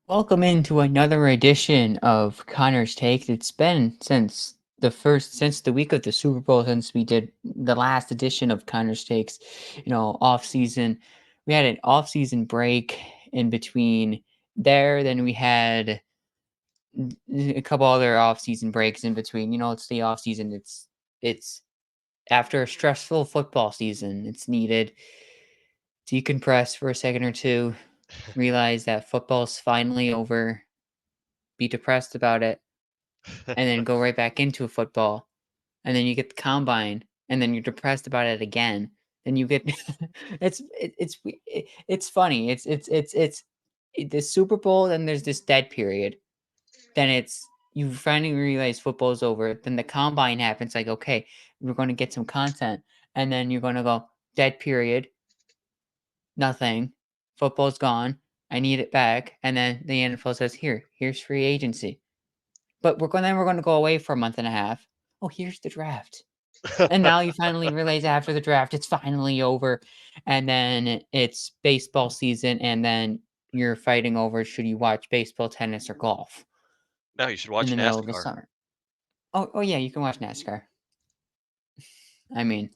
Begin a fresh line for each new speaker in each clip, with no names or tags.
Welcome into another edition of Connor's Take. It's been since the week of the Super Bowl since we did the last edition of Connor's Takes. Off season. We had an off season break in between there. Then we had a couple other off season breaks in between. It's the off season. It's after a stressful football season. It's needed decompress for a second or two. Realize that football's finally over. Be depressed about it, and then go right back into football, and then you get the combine, and then you're depressed about it again. Then you get it's funny. The Super Bowl, then there's this dead period. Then you finally realize football's over. Then the combine happens. Like, okay, we're going to get some content, and then you're going to go dead period. Nothing. Football's gone. I need it back. And then the NFL says, here's free agency. But we're gonna go away for a month and a half. Oh, here's the draft. And now you finally realize after the draft, it's finally over, and then it's baseball season, and then you're fighting over should you watch baseball, tennis, or golf
No, you should
in
watch
the middle of the
NASCAR.
summer. Oh yeah, you can watch NASCAR. I mean,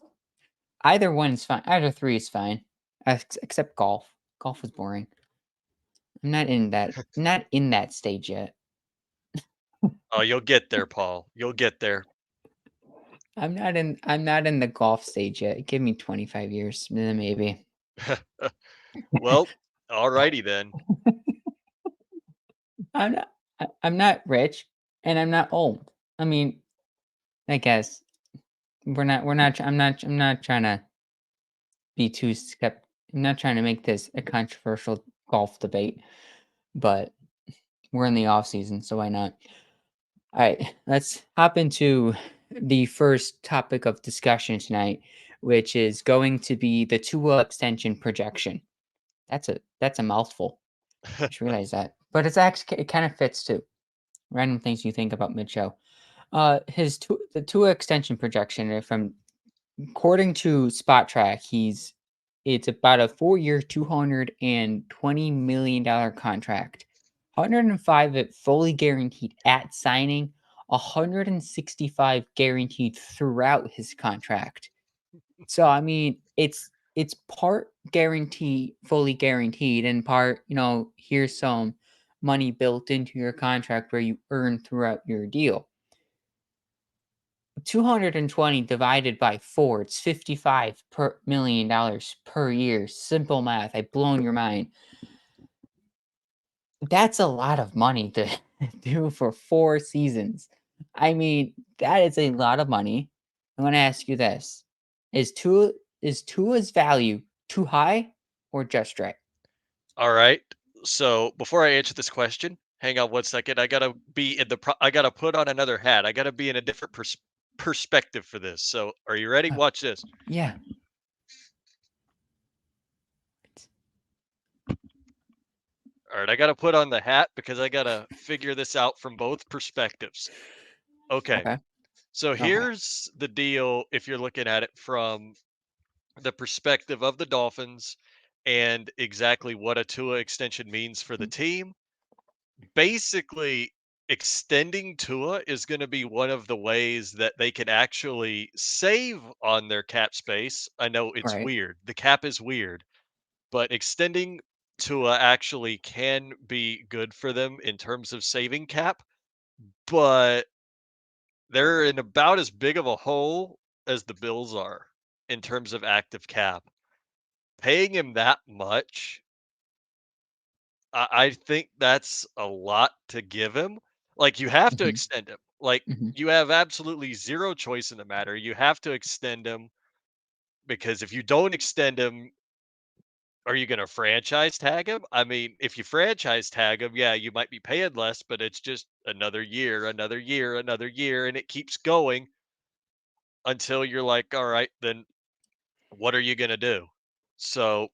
either one's fine. Either three is fine, except golf. Golf is boring. I'm not in that stage yet.
Oh, you'll get there, Paul. You'll get there.
I'm not in the golf stage yet. Give me 25 years, then maybe.
Well, alrighty then.
I'm not rich and I'm not old. I mean, I guess I'm not trying to be too skept I'm not trying to make this a controversial golf debate, but we're in the off season, so why not? All right, let's hop into the first topic of discussion tonight, which is going to be the Tua extension projection. That's a mouthful. Just realized that, but it kind of fits too. Random things you think about mid-show. The Tua extension projection from according to Spotrac, it's about a 4-year, $220 million contract. 105 it fully guaranteed at signing, 165 guaranteed throughout his contract. So I mean, it's part guarantee, fully guaranteed, and part, here's some money built into your contract where you earn throughout your deal. 220 divided by 4, it's 55 per $1 million per year. Simple math. I've blown your mind. That's a lot of money to do for 4 seasons. I mean, that is a lot of money. I'm gonna ask you this: Is Tua's value too high or just right?
All right. So before I answer this question, hang on one second. I gotta put on another hat. I gotta be in a different perspective for this. So are you ready?
Uh,
Watch this.
yeah.
All right, I gotta put on the hat because I gotta figure this out from both perspectives. Okay.
Okay.
So
Okay.
here's the deal if you're looking at it from the perspective of the Dolphins and exactly what a Tua extension means for the
Mm,
team. Basically, extending Tua is going to be one of the ways that they can actually save on their cap space. I know it's
right.
weird. The cap is weird, but extending Tua actually can be good for them in terms of saving cap, but they're in about as big of a hole as the Bills are in terms of active cap. Paying him that much, I think that's a lot to give him. Like, you have to
Mhm.
extend him. Like,
Mhm.
you have absolutely 0 choice in the matter. You have to extend him because if you don't extend him, are you gonna franchise tag him? I mean, if you franchise tag him, yeah, you might be paying less, but it's just another year, another year, another year, and it keeps going until you're like, "All right, then what are you gonna do?" So,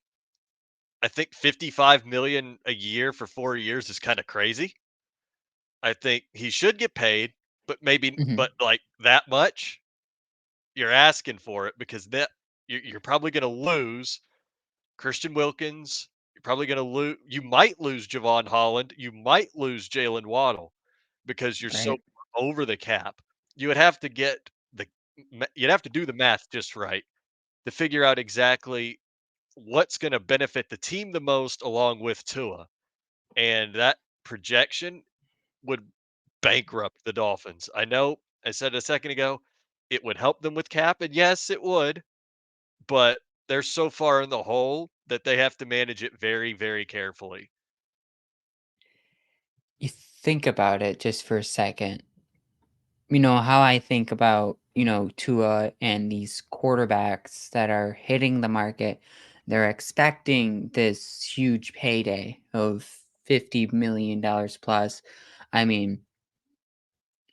I think 55 million a year for 4 years is kinda crazy. I think he should get paid, but
Mhm.
like that much, you're asking for it because you're probably gonna lose Christian Wilkins, you're probably gonna lose. You might lose Javon Holland, you might lose Jalen Waddle because you're so
right.
over the cap. You would have to get the you'd have to do the math just right to figure out exactly what's gonna benefit the team the most along with Tua, and that projection would bankrupt the Dolphins. I know I said a second ago it would help them with cap, and yes, it would, but they're so far in the hole that they have to manage it very, very carefully.
You think about it just for a second. You know, how I think about, Tua and these quarterbacks that are hitting the market, they're expecting this huge payday of $50 million plus. I mean,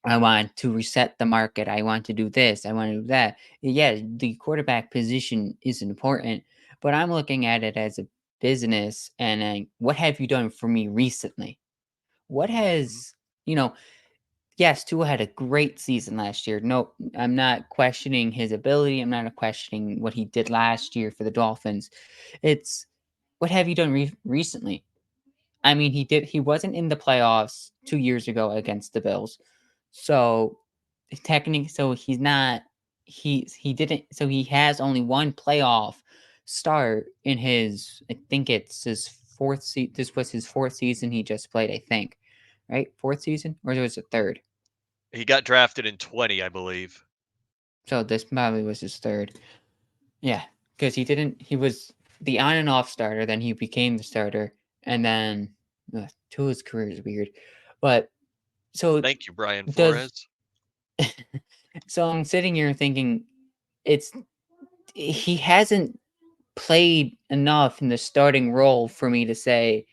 I want to reset the market. I want to do this. I want to do that. Yeah, the quarterback position is important, but I'm looking at it as a business and what have you done for me recently? What
Mhm.
has, you know, Yes, Tua had a great season last year. No, I'm not questioning his ability. I'm not questioning what he did last year for the Dolphins. It's what have you done recently? I mean, he wasn't in the playoffs 2 years ago against the Bills. So, technically so he's not he didn't so he has only one playoff start in his I think it's his 4th season he just played, I think. Right? 4th season or was it 3rd?
He got drafted in 20, I believe.
So this probably was his 3rd. Yeah, because he was the on and off starter, then he became the starter, and then Tua's career is weird. But so
Thank you, Brian
does
Flores.
so I'm sitting here thinking it's he hasn't played enough in the starting role for me to say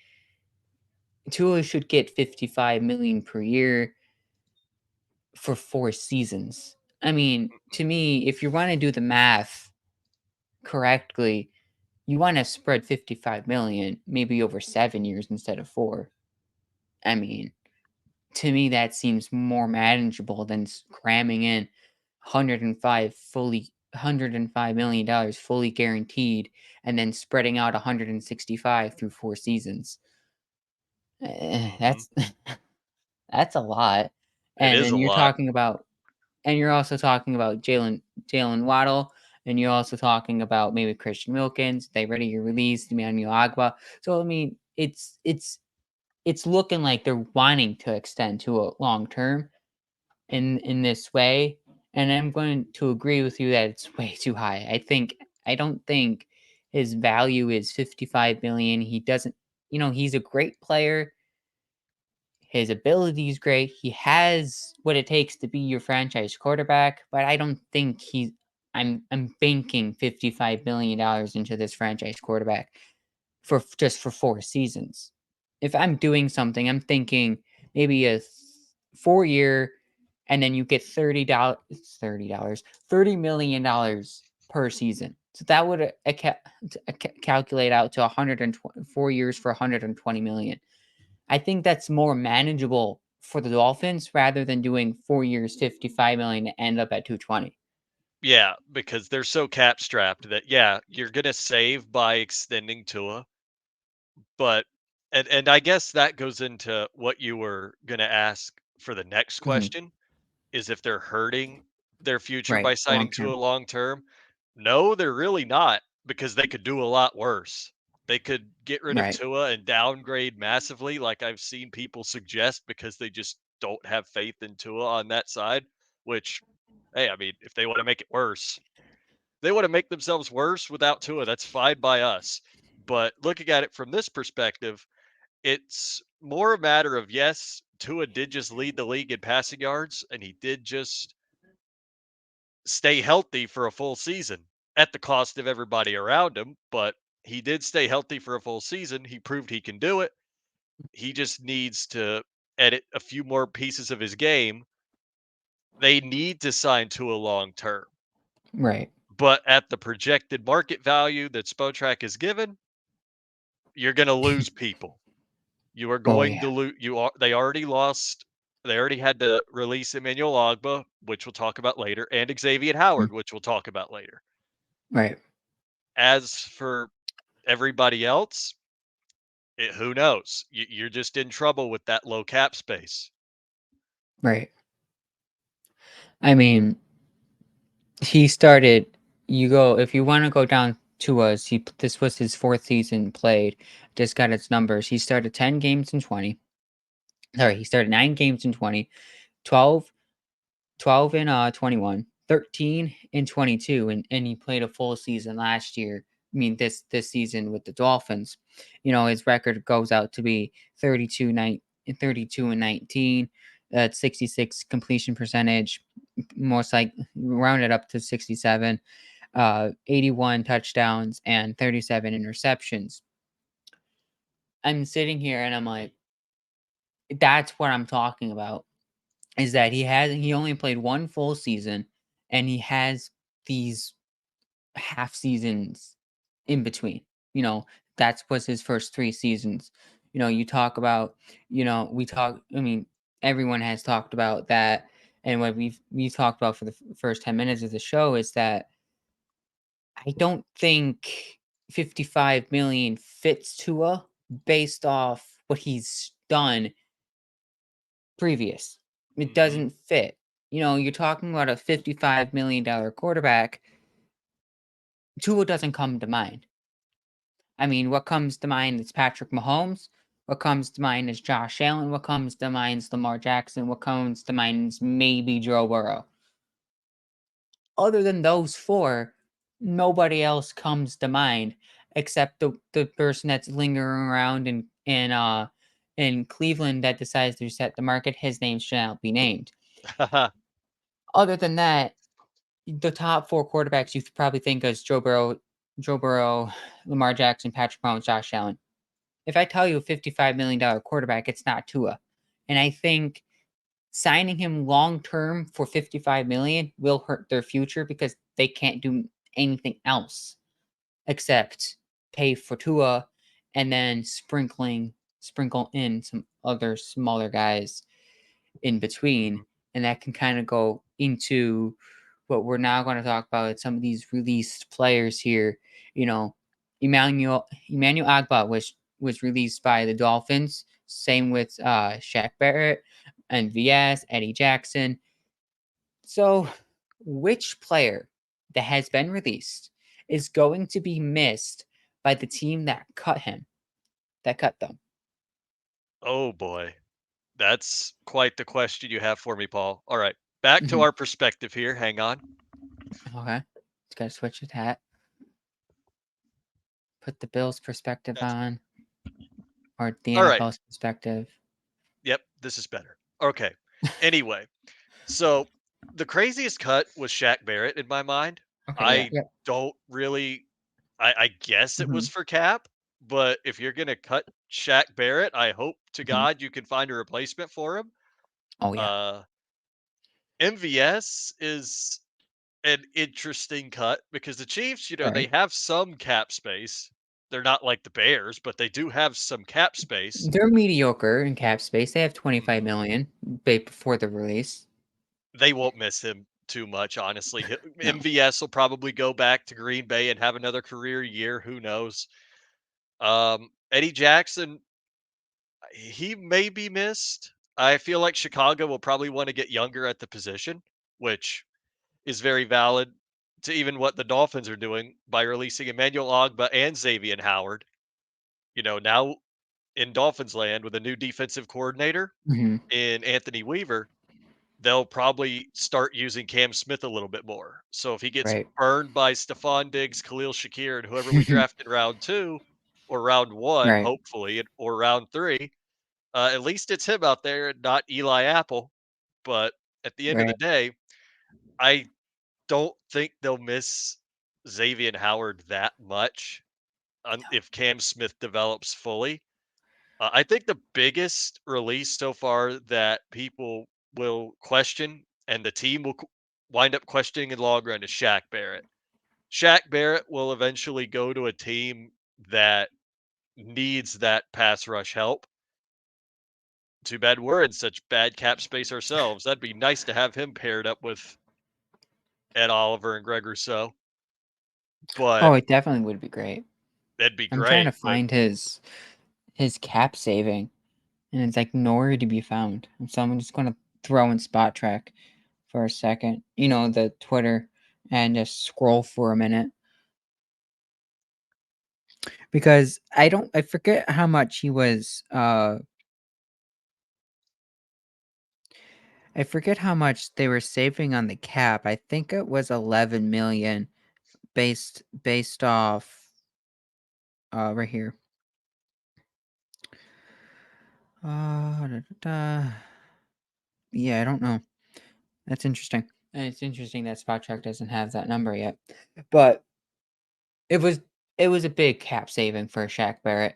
Tua should get 55 million per year for 4 seasons. I mean, to me, if you want to do the math correctly, you wanna spread 55 million maybe over 7 years instead of 4. I mean, to me, that seems more manageable than cramming in 105 million dollars fully guaranteed and then spreading out 165 through 4 seasons.
Mhm.
That's that's a lot.
It
And
is
then
a lot.
you're also talking about Jalen Waddle, and you're also talking about maybe Christian Wilkins. They ready your release, Emmanuel Agba. So I mean, it's looking like they're wanting to extend to a long term in this way. And I'm going to agree with you that it's way too high. I don't think his value is 55 million. He doesn't, he's a great player. His ability is great. He has what it takes to be your franchise quarterback, but I don't think I'm banking $55 million into this franchise quarterback for just for 4 seasons. If I'm doing something, I'm thinking maybe a 4-year and then you get $30, $30 million per season. So that would calculate out to 120 4 years for 120 million. I think that's more manageable for the Dolphins rather than doing 4 years, 55 million to end up at 220.
Yeah, because they're so cap strapped that yeah, you're gonna save by extending Tua, but and I guess that goes into what you were gonna ask for the next
Mhm.
question, is if they're hurting their future
Right.
by
Long
signing Tua
term.
long term. No, they're really not because they could do a lot worse. They could get rid of
Right.
Tua and downgrade massively, like I've seen people suggest because they just don't have faith in Tua on that side, which, hey, I mean, if they want to make it worse, they want to make themselves worse without Tua. That's fine by us. But looking at it from this perspective, it's more a matter of yes, Tua did just lead the league in passing yards, and he did just stay healthy for a full season at the cost of everybody around him. But he did stay healthy for a full season. He proved he can do it. He just needs to edit a few more pieces of his game. They need to sign Tua long term.
Right.
But at the projected market value that Spotrac is given, you're going to lose people. You are
Oh
going to
yeah.
lose. You are. They already lost. They already had to release Emmanuel Ogba, which we'll talk about later, and Xavier
Mm.
Howard, which we'll talk about later.
Right.
As for everybody else, Who knows? You're just in trouble with that low cap space.
Right. I mean, he started you go if you wanna go down to us, this was his 4th season played, just got its numbers. He started 10 games in 20. Sorry, he started 9 games in 20, 12 12 in, 21, 13 in 22, and he played a full season last year. I mean, this season with the Dolphins. His record goes out to be 32 and 19, 66 completion percentage, most like rounded up to 67, 81 touchdowns and 37 interceptions. I'm sitting here and I'm like, that's what I'm talking about. Is that he only played 1 full season, and he has these half seasons in between, you know, that was his first 3 seasons. You talk about, we talk I mean, everyone has talked about that, and what we've talked about for the first 10 minutes of the show is that I don't think 55,000,000 fits Tua based off what he's done previous. It
Mhm.
doesn't fit. You're talking about a $55,000,000 quarterback. Tua doesn't come to mind. I mean, what comes to mind is Patrick Mahomes. What comes to mind is Josh Allen. What comes to mind is Lamar Jackson. What comes to mind is maybe Joe Burrow. Other than those four, nobody else comes to mind except the person that's lingering around in Cleveland that decides to reset the market. His name shall not be named. Other than that, the top 4 quarterbacks you probably think of is Joe Burrow, Lamar Jackson, Patrick Mahomes, Josh Allen. If I tell you a $55,000,000 quarterback, it's not Tua. And I think signing him long term for 55,000,000 will hurt their future because they can't do anything else except pay for Tua and then sprinkle in some other smaller guys in between, and that can kind of go into what we're now going to talk about. Some of these released players here, you know, Emmanuel Agba was released by the Dolphins. Same with Shaq Barrett and VS Eddie Jackson. So, which player that has been released is going to be missed by the team that cut them?
Oh boy. That's quite the question you have for me, Paul. All right. Back to
Mhm.
our perspective here. Hang on.
Okay, just gotta switch the hat. Put the Bills' perspective
That's
on, or the
all right.
NFL's perspective.
Yep, this is better. Okay. Anyway, so the craziest cut was Shaq Barrett in my mind.
Okay, yeah,
I
yep.
don't really I guess it was
Mhm,
for cap, but if you're gonna cut Shaq Barrett, I hope to
mhm.
God you can find a replacement for him.
Oh, yeah,
Uh MVS is an interesting cut because the Chiefs, they
right.
have some cap space. They're not like the Bears, but they do have some cap space.
They're mediocre in cap space. They have
Mhm.
25,000,000 before the release.
They won't miss him too much, honestly.
No.
MVS will probably go back to Green Bay and have another career year. Who knows? Eddie Jackson, he may be missed. I feel like Chicago will probably want to get younger at the position, which is very valid to even what the Dolphins are doing by releasing Emmanuel Ogba and Xavier Howard. Now in Dolphins land with a new defensive coordinator
Mhm,
in Anthony Weaver, they'll probably start using Cam Smith a little bit more. So if he gets
right.
burned by Stephon Diggs, Khalil Shakir, and whoever we draft in round 2 or round 1,
Right,
hopefully, or round 3, at least it's him out there and not Eli Apple. But at the end of
right.
the day, I don't think they'll miss Xavier Howard that much if Cam Smith develops fully. I think the biggest release so far that people will question and the team will wind up questioning in the long run is Shaq Barrett. Shaq Barrett will eventually go to a team that needs that pass rush help. Too bad we're in such bad cap space ourselves. That'd be nice to have him paired up with Ed Oliver and Greg Rousseau,
Oh,
but
it definitely would be great.
that'd be
I'm trying to
great. But
find his. his cap saving, and it's like nowhere to be found. And so I'm just gonna throw in Spotrac for a second, the Twitter, and just scroll for a minute because I forget how much he was. I forget how much they were saving on the cap. I think it was 11 million based off right here. Da, da, da. Yeah, I don't know. That's interesting. And it's interesting that Spotrac doesn't have that number yet. But it was it was a big cap saving for Shaq Barrett.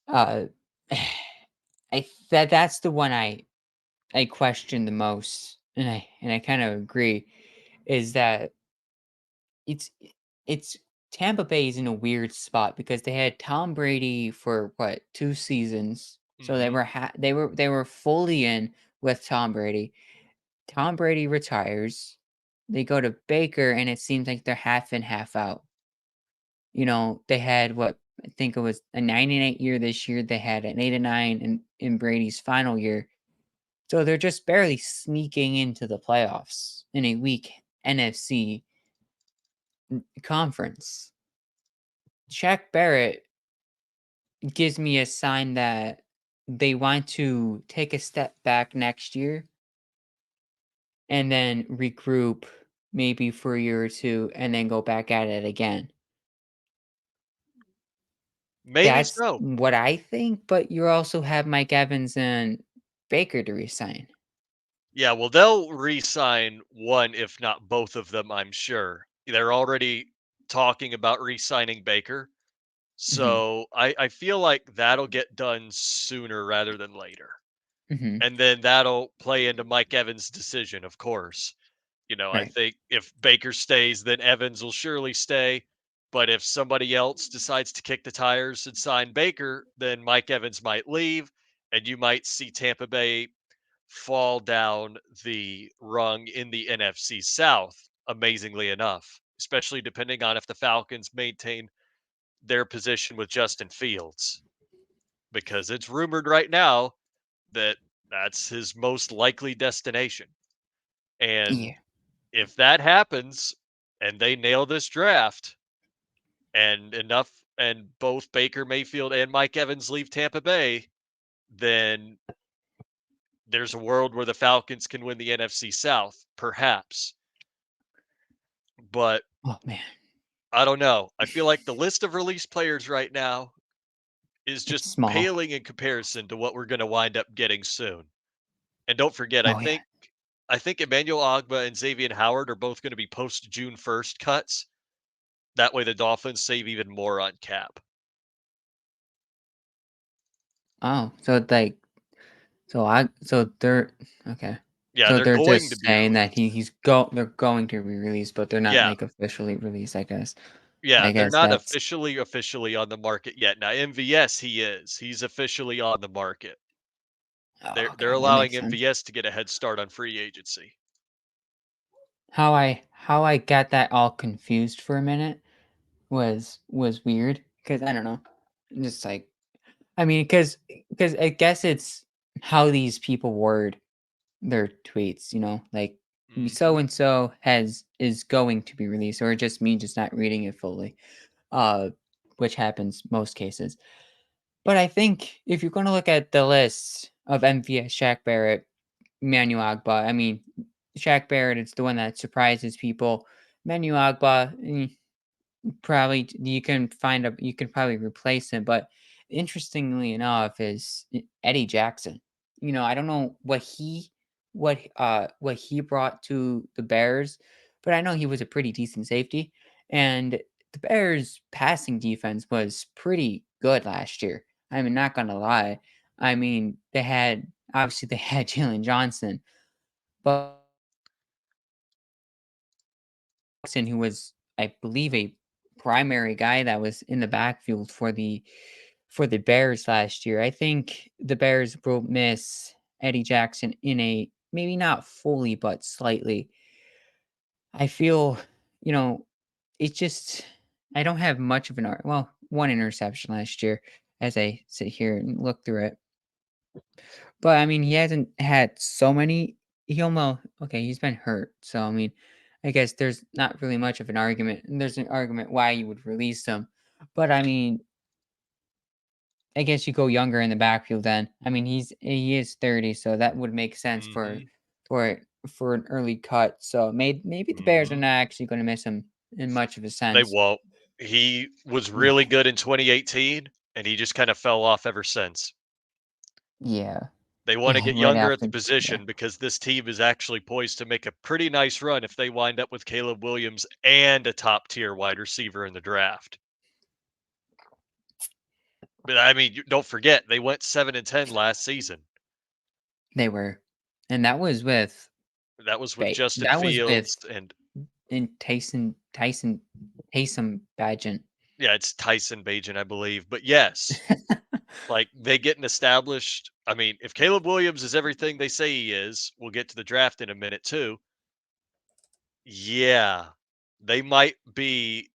Uh that's the one I question the most, and I kind of agree, is that it's it's Tampa Bay is in a weird spot because they had Tom Brady for what, 2 seasons. So
Mhm.
they were fully in with Tom Brady. Tom Brady retires. They go to Baker and it seems like they're half in, half out. They had what, I think it was a 9-8 year this year. They had an 8-9 in Brady's final year. So they're just barely sneaking into the playoffs in a weak NFC conference. Shaq Barrett gives me a sign that they want to take a step back next year and then regroup maybe for a year or two and then go back at it again.
Maybe
That's
so.
what I think, but you also have Mike Evans and Baker to resign.
Yeah, well, they'll re-sign one, if not both of them, I'm sure. They're already talking about re-signing Baker.
Mhm.
So I feel like that'll get done sooner rather than later.
Mhm.
And then that'll play into Mike Evans' decision, of course. I
Right.
think if Baker stays, then Evans will surely stay. But if somebody else decides to kick the tires and sign Baker, then Mike Evans might leave, and you might see Tampa Bay fall down the rung in the NFC South, amazingly enough, especially depending on if the Falcons maintain their position with Justin Fields, because it's rumored right now that that's his most likely destination. And
Yeah.
if that happens and they nail this draft and enough and both Baker Mayfield and Mike Evans leave Tampa Bay, then there's a world where the Falcons can win the NFC South, perhaps. But
Oh man,
I don't know. I feel like the list of released players right now is just
it's small.
paling in comparison to what we're going to wind up getting soon. And don't forget,
Oh yeah.
I think Emmanuel Ogba and Xavier Howard are both going to be post June 1st cuts. That way the Dolphins save even more on cap.
Oh, so like, so they're okay.
Yeah,
So
they're
they're
going to
just
be
saying that
released.
they're going to be released, but they're not
Yeah.
like officially released, I guess.
Yeah,
I
they're
guess
not
that's
officially on the market yet. Now MVS he is. He's officially on the market.
oh,
They're
okay, that
allowing
makes sense.
MVS to get a head start on free agency.
How I got that all confused for a minute was weird because I don't know, just like I mean, because I guess it's how these people word their tweets, like so
Mhm.
and so is going to be released, or just me just not reading it fully, uh, which happens most cases. But I think if you're going to look at the list of MVS, Shaq Barrett, Manu Agba, I mean, Shaq Barrett is the one that surprises people. Manu Agba, probably you can probably replace him, but interestingly enough is Eddie Jackson. I don't know what he brought to the Bears, but I know he was a pretty decent safety, and the Bears passing defense was pretty good last year. I mean, not gonna lie. I mean, they had obviously they had Jalen Johnson, but Jackson, who was, I believe, a primary guy that was in the backfield for the Bears last year. I think the Bears will miss Eddie Jackson in a maybe not fully, but slightly. I feel, you know, it's just I don't have much of an art. Well, one interception last year, as I sit here and look through it. But I mean, he hasn't had so many. He almost okay. He's been hurt, so I mean, I guess there's not really much of an argument. And there's an argument why you would release him, but I mean, I guess you go younger in the backfield. Then I mean, he is 30, so that would make sense
Mhm,
for for an early cut. So maybe the Bears are
mhm.
not actually going to miss him in much of a
They
sense.
won't. He was really good in 2018, and he just kinda fell off ever since.
Yeah,
They wanna
yeah,
get
right
younger at the
after yeah.
position because this team is actually poised to make a pretty nice run if they wind up with Caleb Williams and a top-tier wide receiver in the draft. But, I mean, you don't forget, they went 7-10 last season.
They were, and that was with
That was with Justin
that was with
Fields and
and Taysom Badgett.
yeah, it's Tyson Bagent, I believe, but yes, like, they get an established I mean, if Caleb Williams is everything they say he is, we'll get to the draft in a minute too. Yeah, they might be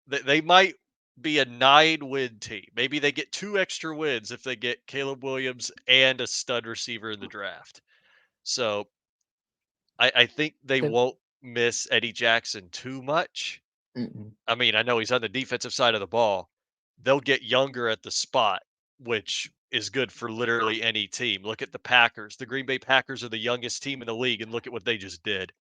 they might be a 9-win team. Maybe they get 2 extra wins if they get Caleb Williams and a stud receiver in the draft. So, I think they
The
won't miss Eddie Jackson too much.
mm-mm.
I mean, I know he's on the defensive side of the ball. They'll get younger at the spot, which is good for literally any team. Look at the Packers. The Green Bay Packers are the youngest team in the league, and look at what they just did.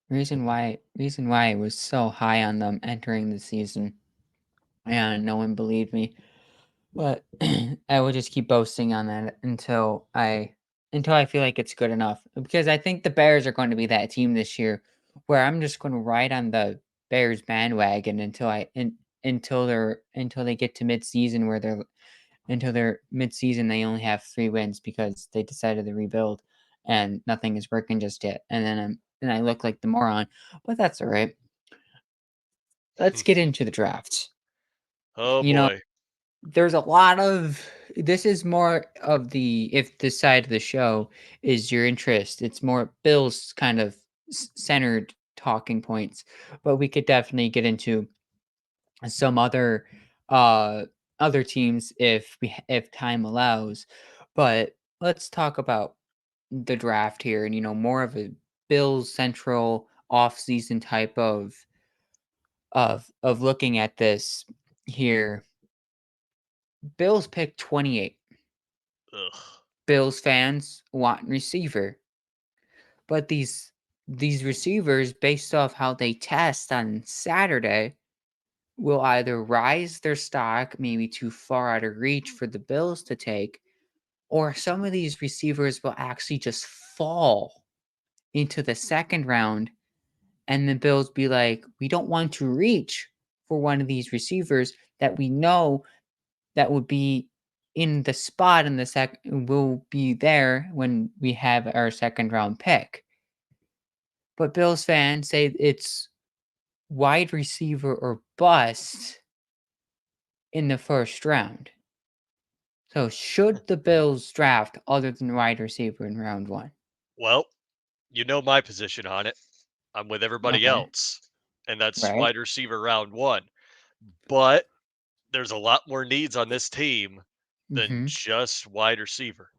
Reason why I was so high on them entering the season, and no one believed me. But I will just keep boasting on that until I feel like it's good enough. Because I think the Bears are going to be that team this year where I'm just going to ride on the Bears bandwagon until they get to midseason where they're midseason they only have 3 wins because they decided to rebuild and nothing is working just yet. And I look like the moron. But that's all right. Let's get into the draft.
Oh
You know,
boy.
there's a lot of this is more of the if the side of the show is your interest, it's more Bill's kind of centered talking points, but we could definitely get into some uh other teams if time allows. But let's talk about the draft here and more of a Bills central off-season type of looking at this here. Bills pick 28.
Ugh.
Bills fans want receiver, but these receivers, based off how they test on Saturday, will either rise their stock maybe too far out of reach for the Bills to take, or some of these receivers will actually just fall into the second round, and the Bills be like, we don't want to reach for one of these receivers that we know that would be in the spot in the second will be there when we have our second round pick. But Bills fans say it's wide receiver or bust in the first round. So should the Bills draft other than wide receiver in round one?
Well, you know my position on it. I'm with everybody
Okay.
else, and that's
Right.
wide receiver round 1. But there's a lot more needs on this team than
Mm-hmm.
just wide receiver.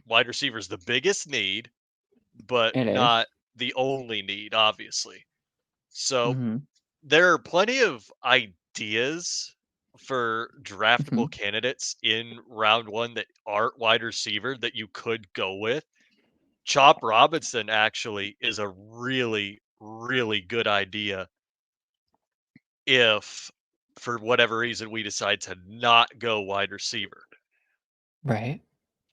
Wide receiver is the biggest need, but
It is.
not the only need, obviously. So
Mm-hmm.
there are plenty of ideas for
Mm-hmm.
draftable candidates in round 1 that aren't wide receiver that you could go with. Chop Robinson actually is a really, really good idea if, for whatever reason, we decide to not go wide receiver.
Right.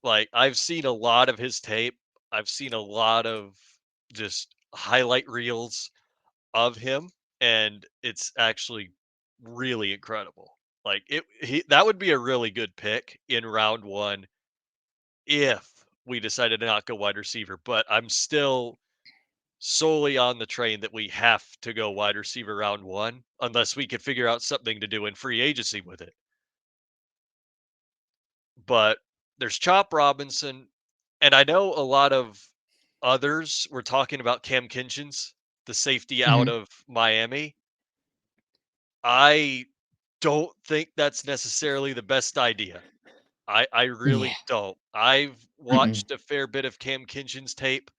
Like, I've seen a lot of his tape. I've seen a lot of just highlight reels of him, and it's actually really incredible. Like, that would be a really good pick in round 1 if we decided to not go wide receiver, but I'm still solely on the train that we have to go wide receiver round 1 unless we could figure out something to do in free agency with it. But there's Chop Robinson, and I know a lot of others were talking about Cam Kinchens, the safety out
Mm-hmm.
of Miami. I don't think that's necessarily the best idea. I
Yeah.
really don't. I've
Mm-mm.
watched a fair bit of Cam Kinchen's tape,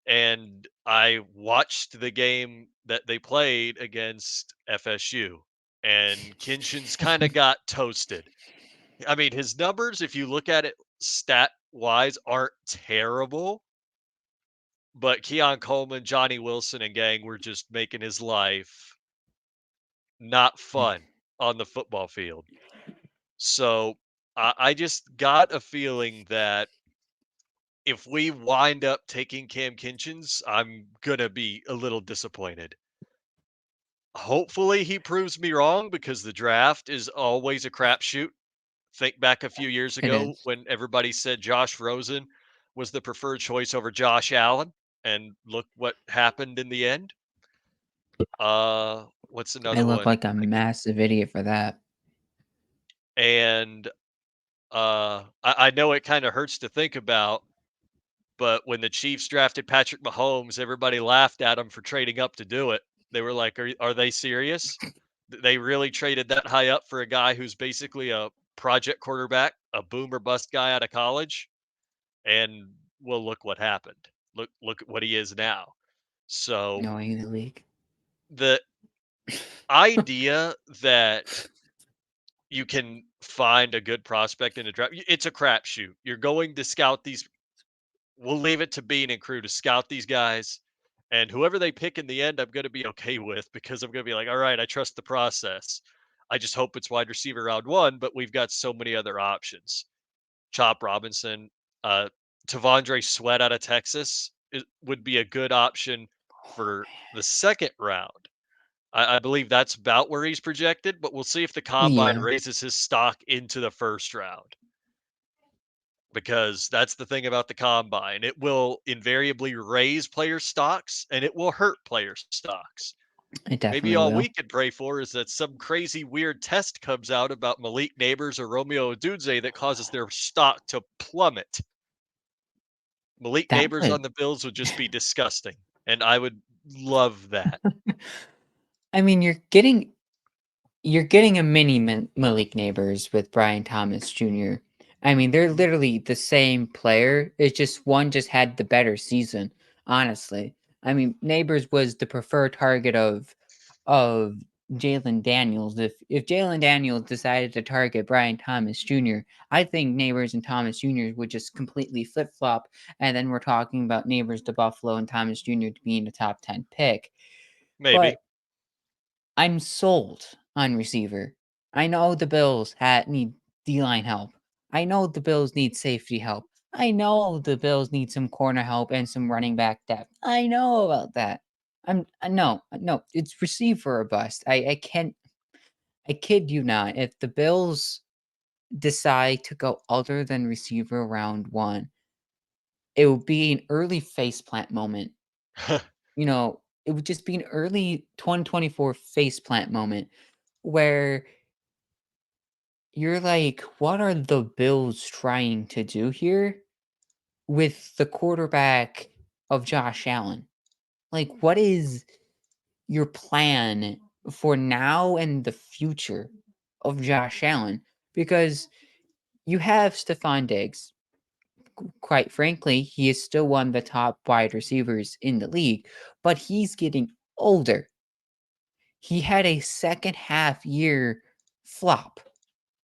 and I watched the game that they played against FSU, and Kinchen's kinda got toasted. I mean, his numbers, if you look at it stat-wise, aren't terrible, but Keon Coleman, Johnny Wilson, and gang were just making his life not fun on the football field. So, I just got a feeling that if we wind up taking Cam Kinchens, I'm gonna be a little disappointed. Hopefully, he proves me wrong because the draft is always a crapshoot. Think back a few years
It
ago
is.
when everybody said Josh Rosen was the preferred choice over Josh Allen, and look what happened in the end. What's
I
another
look
one?
like a massive idiot for that.
And I know it kind of hurts to think about, but when the Chiefs drafted Patrick Mahomes, everybody laughed at him for trading up to do it. They were like, "Are they serious? They really traded that high up for a guy who's basically a project quarterback, a boom or bust guy out of college?" And well, look what happened. Look at what he is now. So
Knowing the league.
the idea that you can find a good prospect in a draft, it's a crapshoot. You're going to scout these. We'll leave it to Bean and crew to scout these guys, and whoever they pick in the end, I'm going to be okay with because I'm going to be like, all right, I trust the process. I just hope it's wide receiver round one, but we've got so many other options. Chop Robinson, uh, Tavondre Sweat out of Texas would be a good option
Oh,
for the second round. I believe that's about where he's projected, but we'll see if the combine
yeah,
raises his stock into the first round because that's the thing about the combine. It will invariably raise player stocks and it will hurt player stocks.
it
Maybe
definitely
all we
will.
could pray for is that some crazy weird test comes out about Malik Neighbors or Romeo Odunze that causes their stock to plummet. Malik
That
Neighbors
would
on the Bills would just be disgusting, and I would love that.
I mean, you're getting a mini Malik Neighbors with Brian Thomas Jr. I mean, they're literally the same player. It's just one just had the better season, honestly. I mean, Neighbors was the preferred target of Jalen Daniels. If Jalen Daniels decided to target Brian Thomas Jr., I think Neighbors and Thomas Jr. would just completely flip flop, and then we're talking about Neighbors to Buffalo and Thomas Jr. to being a top 10 pick.
Maybe.
But I'm sold on receiver. I know the Bills need D-line help. I know the Bills need safety help. I know the Bills need some corner help and some running back depth. I know about that. No, it's receiver or bust. I can't. I kid you not. If the Bills decide to go other than receiver round one, it will be an early faceplant moment. It would just be an early 2024 faceplant moment where you're like, what are the Bills trying to do here with the quarterback of Josh Allen? Like, what is your plan for now and the future of Josh Allen? Because you have Stephon Diggs. Quite frankly, he is still one of the top wide receivers in the league, but he's getting older. He had a second half year flop.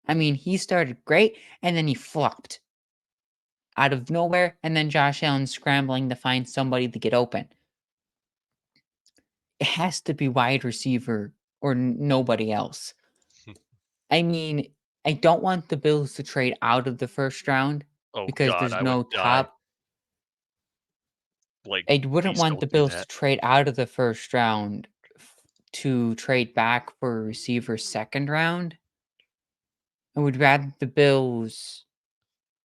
I mean, he started great and then he flopped out of nowhere, and then Josh Allen scrambling to find somebody to get open. It has to be wide receiver or nobody else. I mean, I don't want the Bills to trade out of the first round
Oh
because
god,
there's
I
no
would die.
top.
Like,
I wouldn't
please
want the
don't do
Bills to
that.
trade out of the first round to trade back for a receiver second round. I would rather the Bills,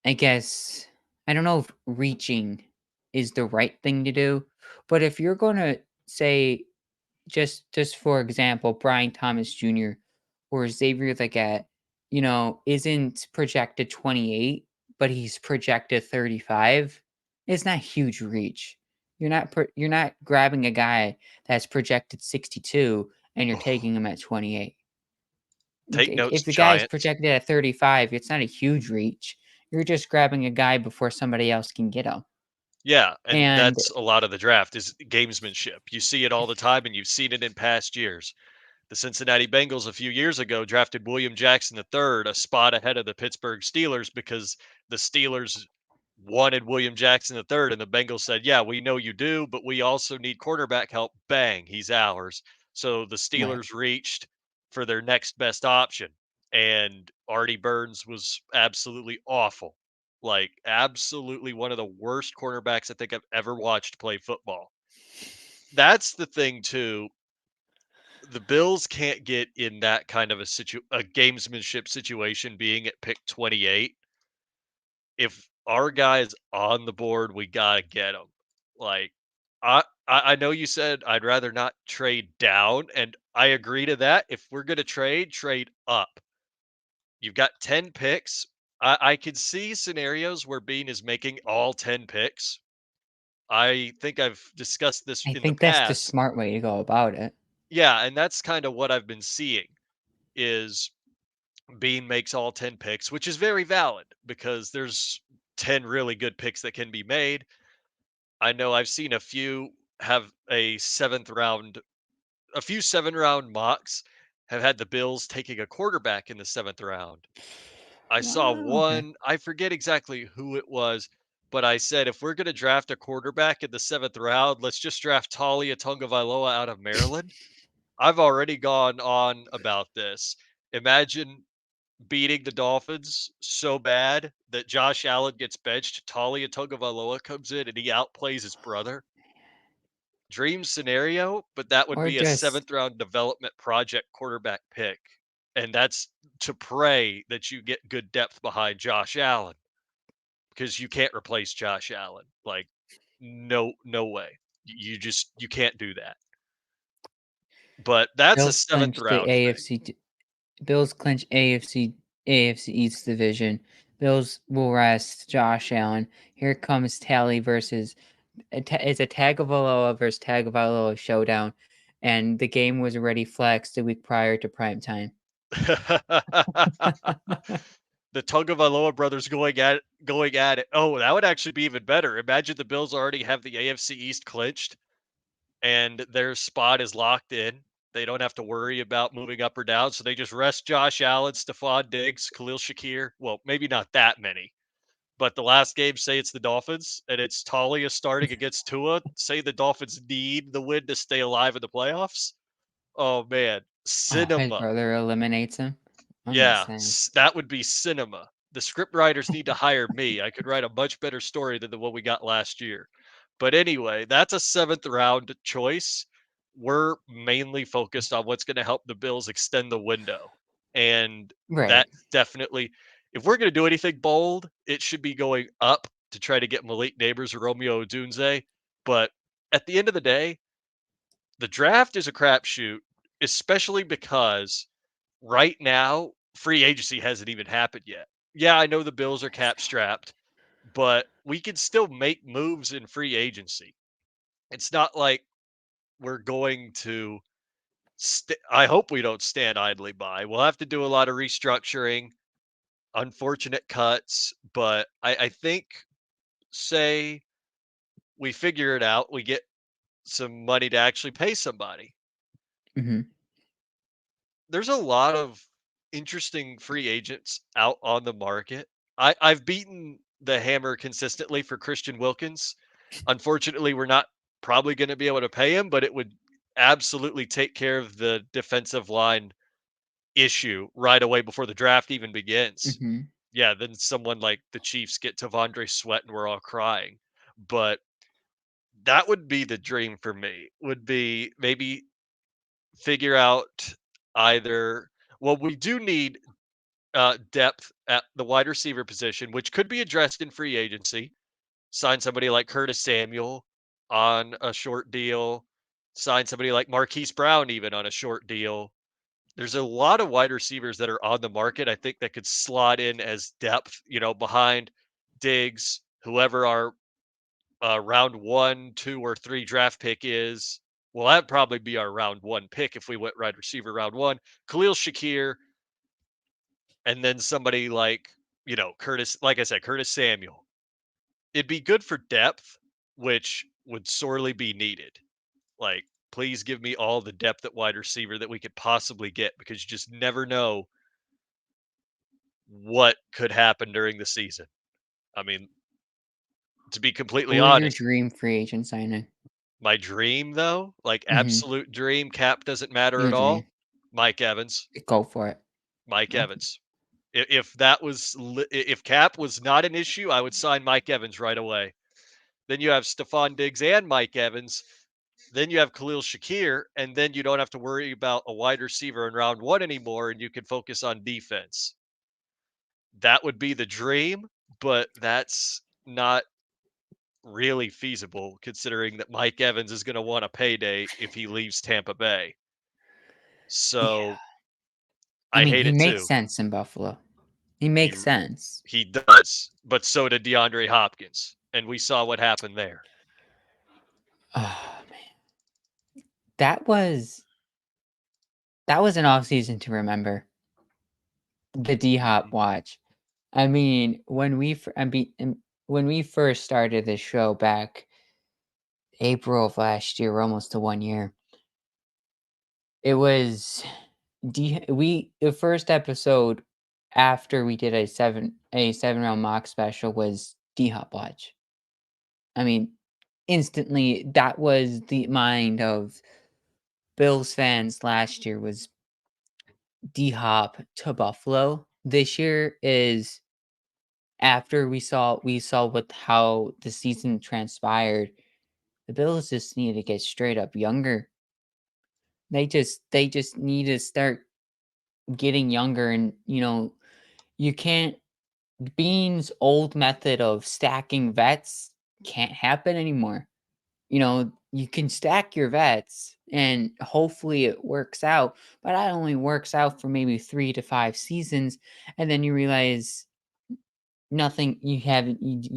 I guess, I don't know if reaching is the right thing to do, but if you're going to say just for example, Brian Thomas Jr. or Xavier Leggett, isn't projected 28, but he's projected 35. It's not huge reach. You're not grabbing a guy that's projected 62 and you're taking him at 28.
Take notes,
If the guy is
Giants.
projected at 35, it's not a huge reach. You're just grabbing a guy before somebody else can get him.
Yeah, and
And
that's a lot of the draft is gamesmanship. You see it all the time, and you've seen it in past years. The Cincinnati Bengals a few years ago drafted William Jackson III, a spot ahead of the Pittsburgh Steelers because the Steelers wanted William Jackson III, and the Bengals said, "Yeah, we know you do, but we also need quarterback help." Bang, he's ours. So the
right.
Steelers reached for their next best option, and Artie Burns was absolutely awful. Like, absolutely one of the worst cornerbacks I think I've ever watched play football. That's the thing, too. The Bills can't get in that kind of a gamesmanship situation being at pick 28. If our guy is on the board, we gotta get him. Like, I know you said I'd rather not trade down, and I agree to that. If we're gonna trade up. You've got 10 picks. I could see scenarios where Bean is making all 10 picks. I think I've discussed this
I
in the
think that's the
past.
smart way to go about it.
Yeah, and that's kind of what I've been seeing is Bean makes all 10 picks, which is very valid because there's 10 really good picks that can be made. I know I've seen a few have a few 7 round mocks have had the Bills taking a quarterback in the 7th round. I saw
Okay.
one, I forget exactly who it was, but I said, if we're going to draft a quarterback in the 7th round, let's just draft Talia Tungavailoa out of Maryland. I've already gone on about this. Imagine beating the Dolphins so bad that Josh Allen gets benched. Talia Tungavailoa comes in and he outplays his brother. Dream scenario, but that would
Or
be a
just
7th round development project quarterback pick. And that's to pray that you get good depth behind Josh Allen because you can't replace Josh Allen. Like, no way. You can't do that. But that's a
Bills
seventh
clinch the
round thing.
Bills clinch AFC East division. Bills will rest Josh Allen. Here comes Tally versus it's a Tagovailoa versus Tagovailoa showdown, and the game was already flexed a week prior to prime time.
The Tungavailoa brothers going at it. Oh, that would actually be even better. Imagine the Bills already have the AFC East clinched and their spot is locked in. They don't have to worry about moving up or down. So they just rest Josh Allen, Stephon Diggs, Khalil Shakir. Well, maybe not that many. But the last game, say it's the Dolphins, and it's Talia starting against Tua. Say the Dolphins need the win to stay alive in the playoffs. Oh man,
Oh, his
cinema.
brother eliminates him. I'm
Yeah,
insane.
that would be cinema. The script writers need to hire me. I could write a much better story than the one we got last year. But anyway, that's a 7th round choice. We're mainly focused on what's going to help the Bills extend the window. And
Right.
that's definitely, if we're going to do anything bold, it should be going up to try to get Malik Neighbors or Romeo Odunze. But at the end of the day, the draft is a crapshoot, especially because right now, free agency hasn't even happened yet. Yeah, I know the Bills are cap strapped, but we can still make moves in free agency. It's not like we're going to. I hope we don't stand idly by. We'll have to do a lot of restructuring, unfortunate cuts, but I think, say we figure it out, we get some money to actually pay somebody.
Mhm.
There's a lot of interesting free agents out on the market. I've beaten the hammer consistently for Christian Wilkins. Unfortunately, we're not probably going to be able to pay him, but it would absolutely take care of the defensive line issue right away before the draft even begins.
Mhm.
Yeah, then someone like the Chiefs get Tavondre Sweat and we're all crying. But that would be the dream for me. Would be maybe figure out either, well, we do need depth at the wide receiver position, which could be addressed in free agency. Sign somebody like Curtis Samuel on a short deal. Sign somebody like Marquise Brown even on a short deal. There's a lot of wide receivers that are on the market. I think that could slot in as depth, behind Diggs, whoever our round 1, 2, or 3 draft pick is. Well, that'd probably be our round 1 pick if we went wide receiver round 1. Khalil Shakir, and then somebody like, Curtis, like I said, Curtis Samuel. It'd be good for depth, which would sorely be needed. Like, please give me all the depth at wide receiver that we could possibly get because you just never know what could happen during the season. I mean, to be completely
Who is your
honest,
dream free agent signing?
my dream though, like
Mhm.
absolute dream, cap doesn't matter
Your
at
dream.
all. Mike Evans.
Go for it.
Mike
Go for
Evans. If that was if cap was not an issue, I would sign Mike Evans right away. Then you have Stephon Diggs and Mike Evans. Then you have Khalil Shakir, and then you don't have to worry about a wide receiver in round one anymore, and you can focus on defense. That would be the dream, but that's not really feasible considering that Mike Evans is going to want a payday if he leaves Tampa Bay.
Yeah.
So
I
I
mean,
hate
he
it
makes
too.
sense in Buffalo. He
He
makes sense.
he does, but so did DeAndre Hopkins, and we saw what happened there.
Oh, man. That was that was an off season to remember. The D Hop
Mhm.
watch. I mean, when we first started this show back April of last year, almost to 1 year, it was the first episode after we did a 7 round mock special was D Hop watch. I mean, instantly that was the mind of Bills fans last year was D Hop to Buffalo. This year is after we saw what how the season transpired. The Bills just need to get straight up younger. They just need to start getting younger, and you can't Bean's old method of stacking vets can't happen anymore. You can stack your vets and hopefully it works out, but that only works out for maybe 3 to 5 seasons, and then you realize nothing you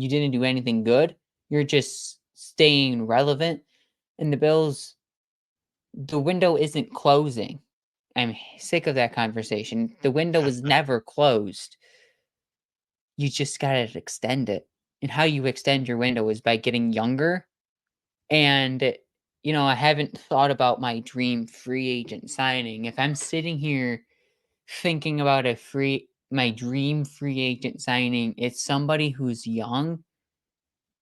didn't do anything good. You're just staying relevant, and the Bills, the window isn't closing. I'm sick of that conversation. The window was never closed. You just gotta extend it. And how you extend your window is by getting younger. And, I haven't thought about my dream free agent signing. If I'm sitting here thinking about my dream free agent signing, it's somebody who's young.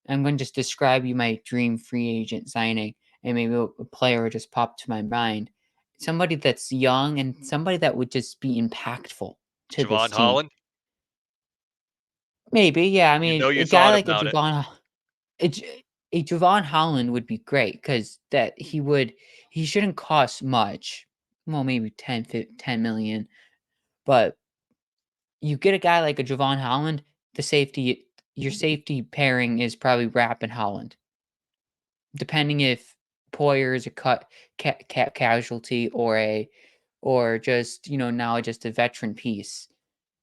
I'm going to just describe you my dream free agent signing, and maybe a player will just pop to my mind. Somebody that's young and somebody that would just be impactful to this
Javon
team.
Holland,
Maybe, yeah. I
you
mean,
know
a
you
guy
thought
like
about it.
A J a Javon Holland would be great because that he shouldn't cost much. Well, maybe 10 million, but you get a guy like a Javon Holland, your safety pairing is probably Rapp and Holland, depending if Poyer is a cap casualty or just, now just a veteran piece.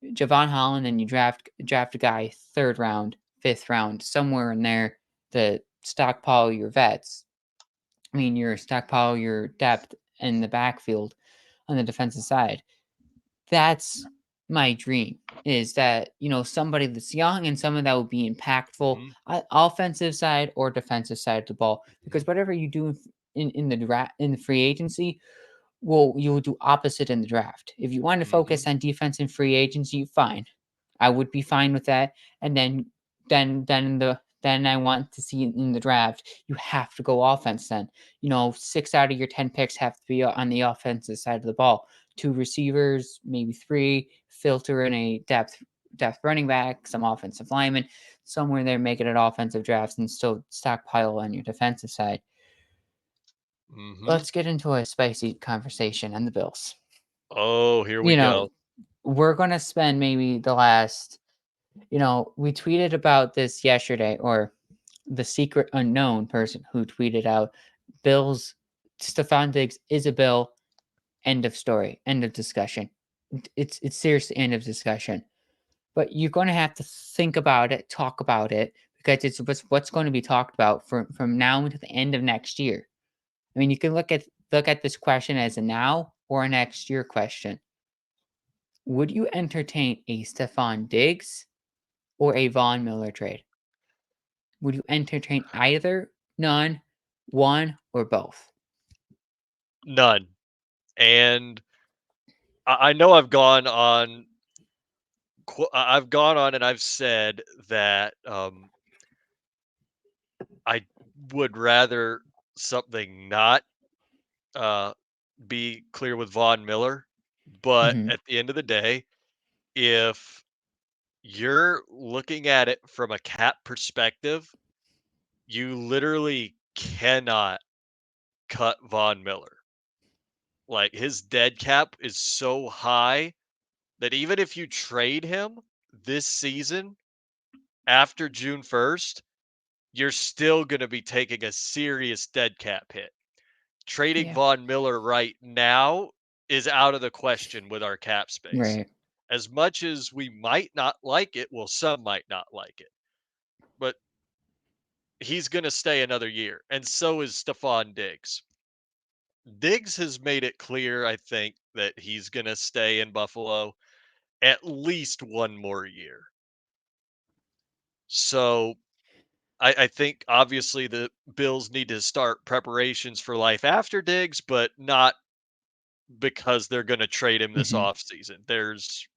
Javon Holland, and you draft a guy 3rd round, 5th round, somewhere in there to stockpile your vets. I mean, your stockpile your depth in the backfield on the defensive side. That's my dream. Is that somebody that's young and someone that will be impactful,
Mhm,
offensive side or defensive side of the ball. Because
mhm,
whatever you do in the draft in the free agency, well, you will do opposite in the draft. If you want to focus
mhm.
on defense and free agency, fine. I would be fine with that. And then I want to see in the draft, you have to go offense then. 6 out of your 10 picks have to be on the offensive side of the ball. 2 receivers, maybe 3, filter in a depth running back, some offensive linemen, somewhere there, make it an offensive draft and still stockpile on your defensive side.
Mhm.
Let's get into a spicy conversation on the Bills.
Oh, here we
You know,
go.
we're gonna spend maybe the last we tweeted about this yesterday, or the secret unknown person who tweeted out Bill's Stephon Diggs is a Bill. End of story. End of discussion. It's seriously end of discussion. But you're going to have to think about it, talk about it, because it's what's going to be talked about from now to the end of next year. I mean, you can look at this question as a now or a next year question. Would you entertain a Stephon Diggs or a Von Miller trade? Would you entertain either, none, one, or both?
None. And I know I've gone on and I've said that I would rather something not uh, be clear with Von Miller, but
Mhm.
at the end of the day, if you're looking at it from a cap perspective, you literally cannot cut Von Miller. Like his dead cap is so high that even if you trade him this season after June 1st, you're still going to be taking a serious dead cap hit. Trading
Yeah.
Von Miller right now is out of the question with our cap space.
Right.
As much as we might not like it, well, some might not like it, but he's going to stay another year, and so is Stephon Diggs. Diggs has made it clear, I think, that he's going to stay in Buffalo at least one more year. So I think obviously the Bills need to start preparations for life after Diggs, but not because they're going to trade him this
Mhm.
offseason. There's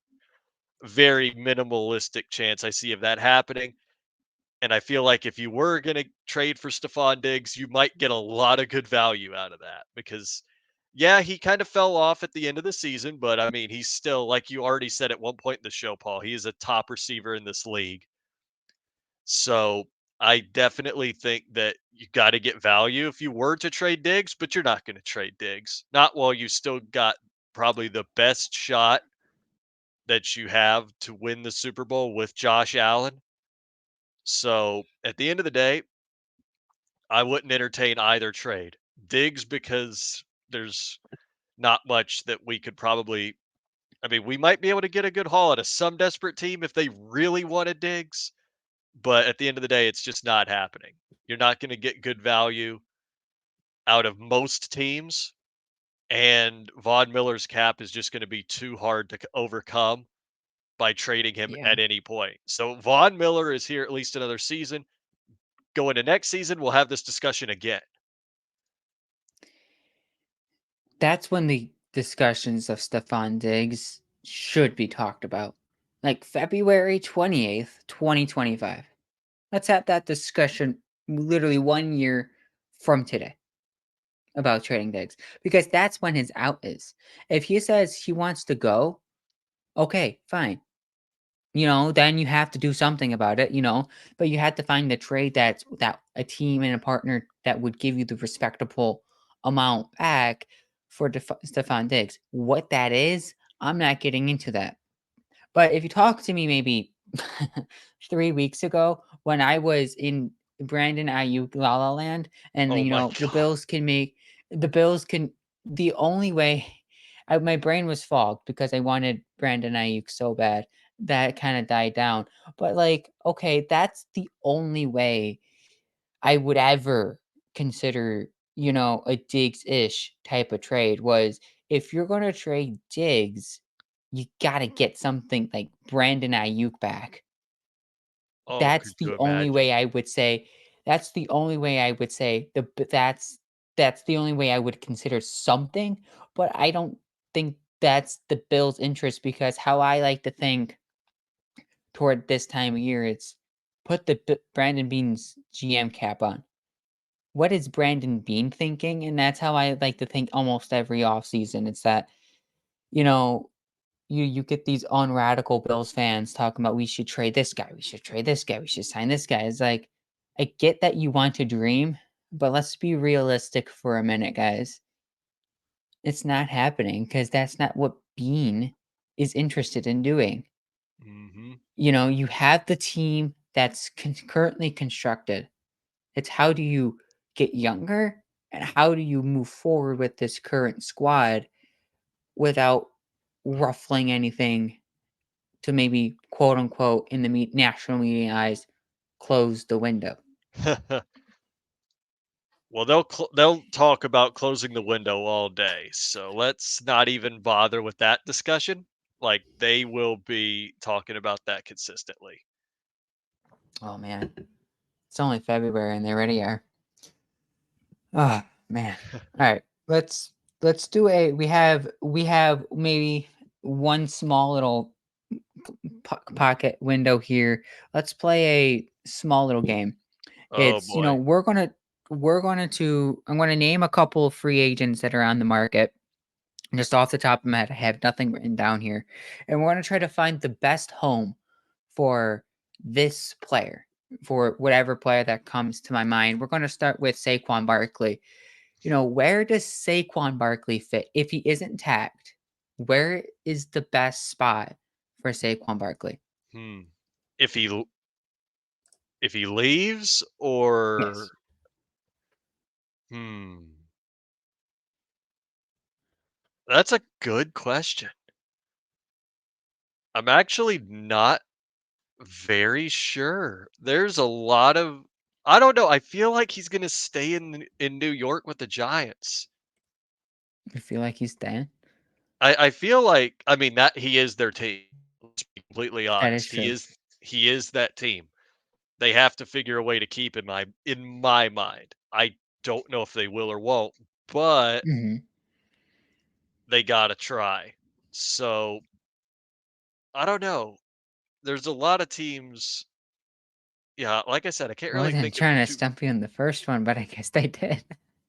very minimalistic chance I see of that happening. And I feel like if you were going to trade for Stephon Diggs, you might get a lot of good value out of that because, yeah, he kind of fell off at the end of the season, but I mean, he's still, like you already said at one point in the show, Paul, he is a top receiver in this league. So I definitely think that you got to get value if you were to trade Diggs, but you're not going to trade Diggs. Not while you still got probably the best shot that you have to win the Super Bowl with Josh Allen. So at the end of the day, I wouldn't entertain either trade. Diggs because there's not much that we could probably. I mean, we might be able to get a good haul out of some desperate team if they really wanted Diggs, but at the end of the day, it's just not happening. You're not going to get good value out of most teams, and Von Miller's cap is just going to be too hard to overcome by trading him
Yeah.
at any point. So Von Miller is here at least another season. Going to next season, we'll have this discussion again.
That's when the discussions of Stephon Diggs should be talked about. Like February 28th, 2025. Let's have that discussion literally 1 year from today about trading Diggs because that's when his out is. If he says he wants to go, okay, fine. Then you have to do something about it, but you have to find the trade that a team and a partner that would give you the respectable amount back for Stephon Diggs. What that is, I'm not getting into that. But if you talk to me maybe 3 weeks ago when I was in Brandon Ayuk La La Land, and
Oh my
the
god.
Bills can the only way my brain was fogged because I wanted Brandon Ayuk so bad that kind of died down. But like, okay, that's the only way I would ever consider, a Diggs-ish type of trade was if you're gonna trade Diggs, you gotta get something like Brandon Ayuk back.
Oh,
That's
could you
the only
imagine?
way I would say that's the only way I would say the b that's the only way I would consider something, but I don't think that's the Bills' interest because how I like to think toward this time of year, it's put the Brandon Beane's GM cap on. What is Brandon Beane thinking? And that's how I like to think almost every offseason. It's that, you know, you get these unradical Bills fans talking about we should trade this guy, we should trade this guy, we should sign this guy. It's like I get that you want to dream, but let's be realistic for a minute, guys. It's not happening because that's not what Bean is interested in doing.
Mhm.
You have the team that's currently constructed. It's how do you get younger and how do you move forward with this current squad without ruffling anything to maybe quote unquote in the national media eyes close the window.
Well, they'll talk about closing the window all day, so let's not even bother with that discussion. like, they will be talking about that consistently.
Oh man, it's only February and they already are. Oh man. All right, let's do a. We have maybe one small little pocket window here. Let's play a small little game.
Oh,
It's
boy.
I'm gonna name a couple of free agents that are on the market. Just off the top of my head, I have nothing written down here. And we're going to try to find the best home for this player, for whatever player that comes to my mind. We're going to start with Saquon Barkley. Where does Saquon Barkley fit? If he isn't tagged, where is the best spot for Saquon Barkley?
Hmm. If he leaves
Yes.
or hmm, that's a good question. I'm actually not very sure. There's a lot of I don't know, I feel like he's gonna stay in New York with the Giants.
You feel like he's staying?
I feel like I mean, that he is their team, let's be completely
That is
honest.
true.
He is that team. They have to figure a way to keep in my mind. I don't know if they will or won't, but
Hmm.
they gotta try. So, I don't know. There's a lot of teams yeah, like I said, I can't
I
really
wasn't
think of
trying to
too
stump you in the first one, but I guess they did.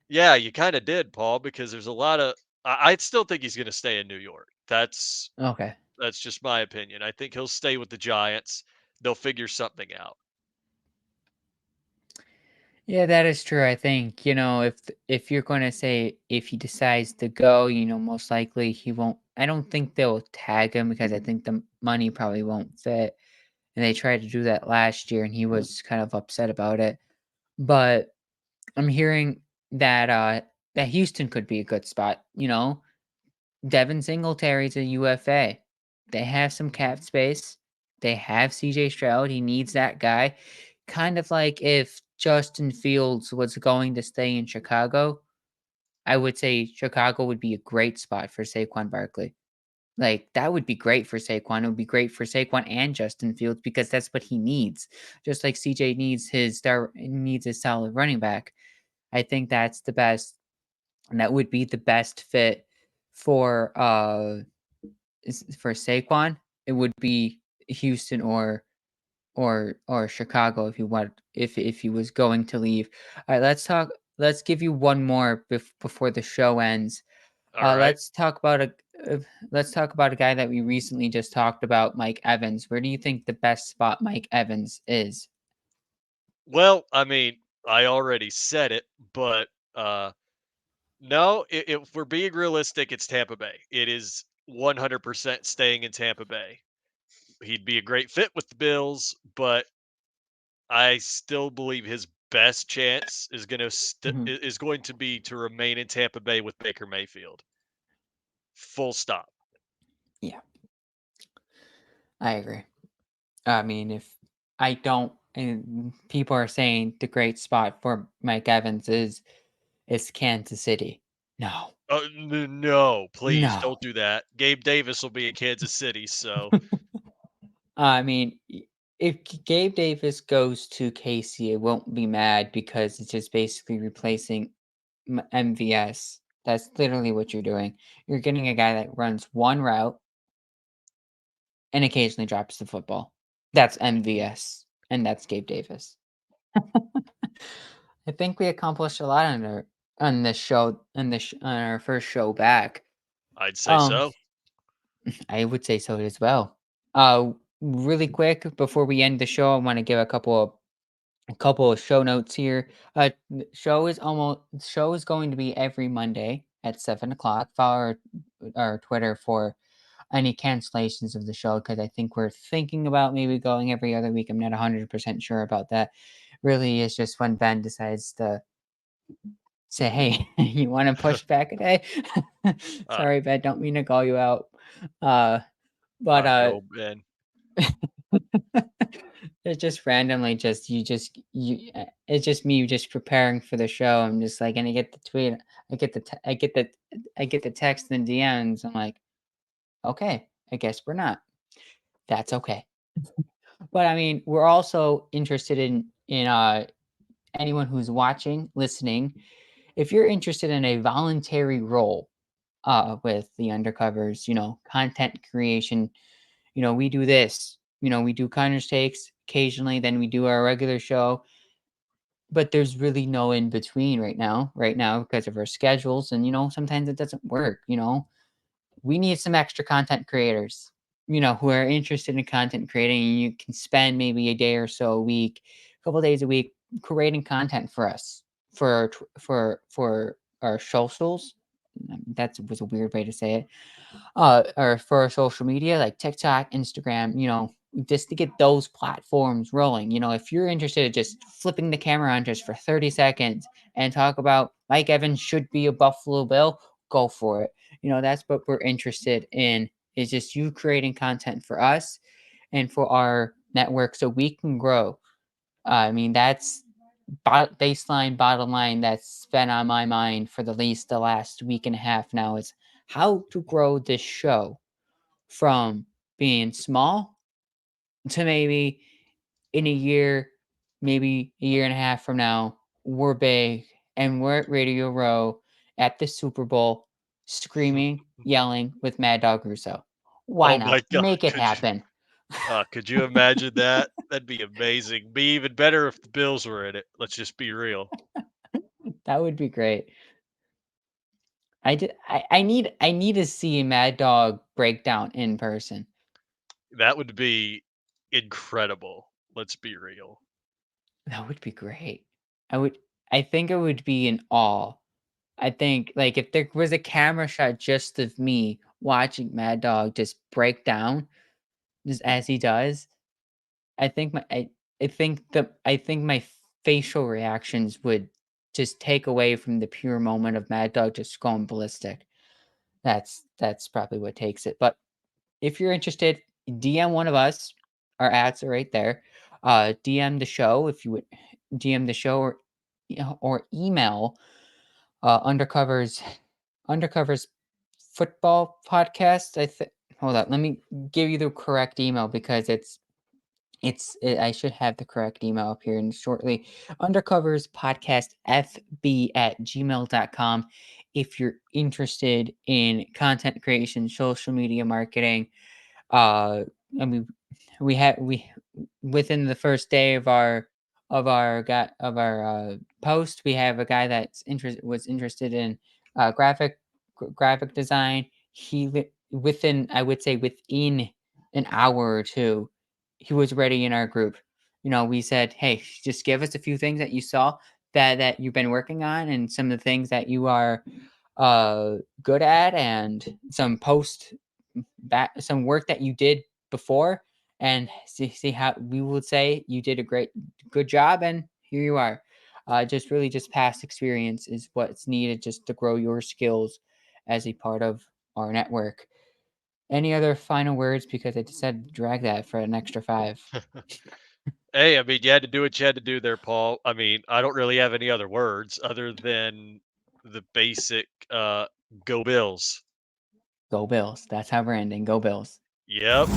Yeah, you kinda did, Paul, because there's a lot of I still think he's gonna stay in New York.
Okay.
That's just my opinion. I think he'll stay with the Giants. They'll figure something out.
Yeah, that is true. I think, if you're going to say if he decides to go, most likely he won't. I don't think they'll tag him because I think the money probably won't fit. And they tried to do that last year and he was kind of upset about it. But I'm hearing that Houston could be a good spot, Devin Singletary's a UFA. They have some cap
Mhm.
space. They have CJ Stroud. He needs that guy. Kind of like if Justin Fields was going to stay in Chicago, I would say Chicago would be a great spot for Saquon Barkley. Like that would be great for Saquon. It would be great for Saquon and Justin Fields because that's what he needs. Just like CJ needs his solid running back. I think that's the best and that would be the best fit for for Saquon. It would be Houston or Chicago if you want if he was going to leave. All right, let's give you one more before the show ends.
Alright.
Let's talk about uh, a guy that we recently just talked about, Mike Evans. Where do you think the best spot Mike Evans is?
Well, I mean, I already said it, but, no, if we're being realistic, it's Tampa Bay. It is 100% staying in Tampa Bay. He'd be a great fit with the Bills, but I still believe his best chance
Mhm.
is going to be to remain in Tampa Bay with Baker Mayfield. Full stop.
Yeah, I agree. I mean, if I don't, and people are saying the great spot for Mike Evans is Kansas City. No,
No, please
no.
don't do that. Gabe Davis will be in Kansas City, so
I mean, if Gabe Davis goes to KC, I won't be mad because it's just basically replacing MVS. That's literally what you're doing. You're getting a guy that runs one route and occasionally drops the football. That's MVS, and that's Gabe Davis. I think we accomplished a lot on this show on our first show back.
I'd say
Um,
so.
I would say so as well. Really quick before we end the show, I want to give a couple of show notes here. Show is going to be every Monday at 7 o'clock. Follow our Twitter for any cancellations of the show because I think we're thinking about maybe going every other week. I'm not 100% sure about that. Really, it's just when Ben decides to say, "Hey, you want to push back a day?"
Uh,
Sorry, Ben. Don't mean to call you out. Uh, but
good old Ben.
it's just randomly it's just me just preparing for the show. I'm just like, and I get the tweet, I get the text and DMs. I'm like, okay. I guess we're not. That's okay. But I mean, we're also interested in anyone who's watching, listening. If you're interested in a voluntary role with the undercovers, content creation, we do this. We do Connor's takes occasionally, then we do our regular show, but there's really no in between right now because of our schedules, and sometimes it doesn't work. We need some extra content creators, who are interested in content creating, and you can spend maybe a day or so a week, a couple days a week creating content for us, for our socials. That was a weird way to say it. Or for our social media like TikTok, Instagram, just to get those platforms rolling. If you're interested in just flipping the camera on just for 30 seconds and talk about Mike Evans should be a Buffalo Bill, go for it. That's what we're interested in, is just you creating content for us and for our network so we can grow. I mean, that's baseline bottom line that's been on my mind for the last week and a half now, is how to grow this show from being small to maybe in a year, maybe a year and a half from now, we're big and we're at Radio Row at the Super Bowl, screaming, yelling with Mad Dog Russo. Why
Oh
not?
my god,
Make it happen.
could you imagine that? That'd be amazing. Be even better if the Bills were in it. Let's just be real.
That would be great. I need to see Mad Dog breakdown in person.
That would be incredible. Let's be real.
That would be great. I would I think it would be in awe. I think, like, if there was a camera shot just of me watching Mad Dog just break down just as he does, I think my facial reactions would just take away from the pure moment of Mad Dog just going ballistic. That's probably what takes it. But if you're interested, DM one of us. Our ads are right there. DM the show if you would DM the show, or email undercovers football podcast. I think. Hold on, let me give you the correct email because I should have the correct email up here and shortly. Undercovers podcast fb@gmail.com. If you're interested in content creation, social media marketing, uh I mean, we within the first day of our post, we have a guy that's interested in graphic design. Within, I would say, within an hour or two, he was ready in our group. We said, hey, just give us a few things that you saw that you've been working on, and some of the things that you are good at, and some work that you did before, and see how we would say you did a good job, and here you are. Just past experience is what's needed just to grow your skills as a part of our network. Any other final words? Because I decided to drag that for an extra 5.
Hey, I mean, you had to do what you had to do there, Paul. I mean, I don't really have any other words other than the basic go Bills.
Go Bills. That's how we're ending. Go Bills.
Yep.